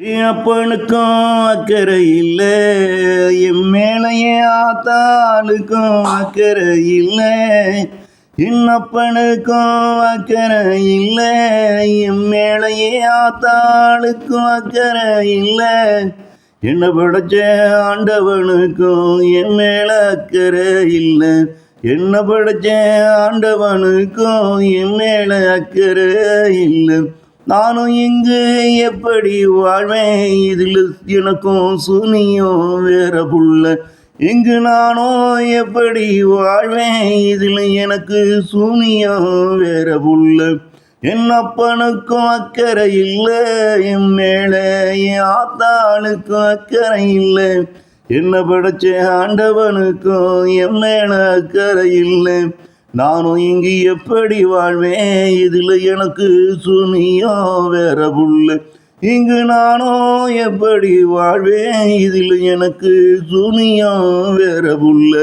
என் அப்பனுக்கும் அக்கறை இல்லை, என் மேல என் ஆத்தாளுக்கும் அக்கறை இல்லை. என் அப்பனுக்கும் அக்கறை இல்லை, என் மேல என் ஆத்தாளுக்கும் அக்கறை இல்லை. என்ன படைச்ச ஆண்டவனுக்கும் என் மேல அக்கறை இல்லை. என்ன படைச்ச ஆண்டவனுக்கும் என் மேல அக்கறை இல்லை. நானும் இங்கு எப்படி வாழ்வேன், இதில் எனக்கும் சூனியம் வேற புள்ள. இங்கு நானும் எப்படி வாழ்வேன், இதில் எனக்கு சூனியம் வேற புள்ள. என் அப்பனுக்கும் அக்கறை இல்லை, என் மேலே என் ஆத்தாளுக்கும் அக்கறை இல்லை. என்ன படைச்ச ஆண்டவனுக்கும் என் மேல அக்கறை இல்லை. நானும் இங்கு எப்படி வாழ்வேன், இதில் எனக்கு சூனியம் வேற புள்ள. இங்கு நானும் எப்படி வாழ்வேன், இதில் எனக்கு சூனியம் வேற புள்ள.